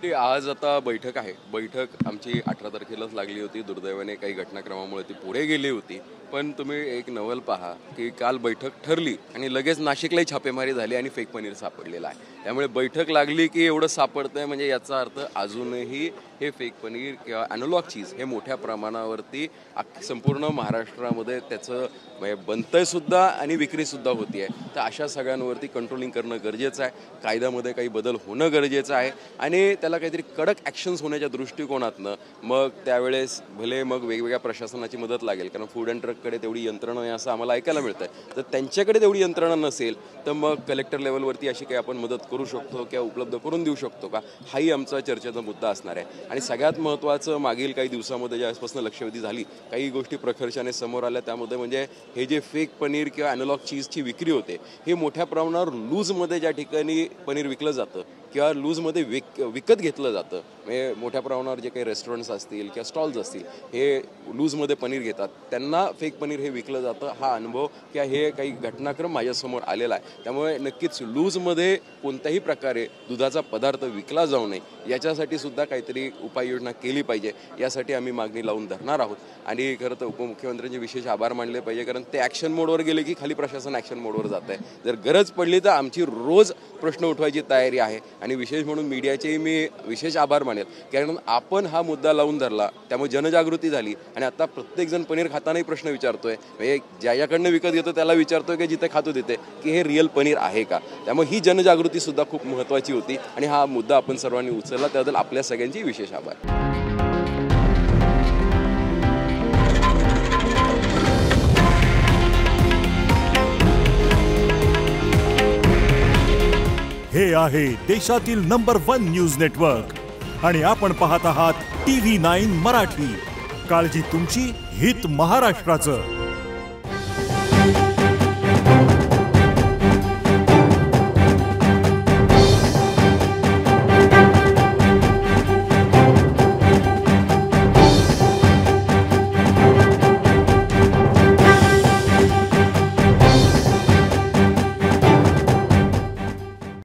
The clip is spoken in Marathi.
ते आज आता बैठक आहे. बैठक आमची 18 तारखेलाच लागली होती. दुर्दैवाने काही घटनाक्रमामुळे ती पुढे गेली होती. पण तुम्ही एक नवल पहा की काल बैठक ठरली आणि लगेच नाशिकलाही छापेमारी झाली आणि फेक पनीर सापडलेलं आहे. त्यामुळे बैठक लागली की एवढं सापडतंय म्हणजे याचा अर्थ अजूनही हे फेक पनीर किंवा ॲनोलॉग चीज हे मोठ्या प्रमाणावरती संपूर्ण महाराष्ट्रामध्ये त्याचं बनतंय सुद्धा आणि विक्रीसुद्धा होती आहे. तर अशा सगळ्यांवरती कंट्रोलिंग करणं गरजेचं आहे. कायद्यामध्ये काही बदल होणं गरजेचं आहे आणि त्याला काहीतरी कडक ॲक्शन्स होण्याच्या दृष्टिकोनातनं मग त्यावेळेस भले मग वेगवेगळ्या प्रशासनाची मदत लागेल, कारण फूड अँड ड्रगकडे तेवढी यंत्रणा आहे असं आम्हाला ऐकायला मिळतं आहे. तर त्यांच्याकडे तेवढी यंत्रणा नसेल तर मग कलेक्टर लेवलवरती अशी काही आपण मदत करू शकतो किंवा उपलब्ध करून देऊ शकतो का, हाही आमचा चर्चेचा मुद्दा असणार आहे. आणि सगळ्यात महत्त्वाचं मागील काही दिवसामध्ये ज्यावेळेसपासून लक्षवेधी झाली काही गोष्टी प्रखर्षाने समोर आल्या. त्यामध्ये म्हणजे हे जे फेक पनीर किंवा ॲनोलॉग चीजची विक्री होते हे मोठ्या प्रमाणावर लूजमध्ये ज्या ठिकाणी पनीर विकलं जातं किंवा लूजमध्ये विकत घेतलं जातं, म्हणजे मोठ्या प्रमाणावर जे काही रेस्टॉरंट्स असतील किंवा स्टॉल्स असतील हे लूजमध्ये पनीर घेतात, त्यांना फेक पनीर हे विकलं जातं. हा अनुभव किंवा हे काही घटनाक्रम माझ्यासमोर आलेला आहे. त्यामुळे नक्कीच लूजमध्ये कोणत्याही प्रकारे दुधाचा पदार्थ विकला जाऊ नये याच्यासाठी सुद्धा काहीतरी उपाययोजना केली पाहिजे. यासाठी आम्ही मागणी लावून धरणार आहोत. आणि खरं तर उपमुख्यमंत्र्यांचे विशेष आभार मानले पाहिजे, कारण ते ॲक्शन मोडवर गेले की खाली प्रशासन ॲक्शन मोडवर जात आहे. जर गरज पडली तर आमची रोज प्रश्न उठवायची तयारी आहे. आणि विशेष म्हणून मीडियाचेही मी विशेष आभार मानेल, कारण आपण हा मुद्दा लावून धरला त्यामुळे जनजागृती झाली. आणि आता प्रत्येकजण पनीर खातानाही प्रश्न विचारतोय, म्हणजे ज्याच्याकडनं विकत घेतो त्याला विचारतोय की जिथे खातो तिथे की हे रिअल पनीर आहे का. त्यामुळे ही जनजागृती सुद्धा खूप महत्त्वाची होती आणि हा मुद्दा आपण सर्वांनी उचलला, त्याबद्दल आपल्या सगळ्यांची विशेष आभार. हे आहे देशातील नंबर 1 न्यूज नेटवर्क आणि आपण पाहत आहात TV9 मराठी. काळजी तुमची, हित महाराष्ट्राचं.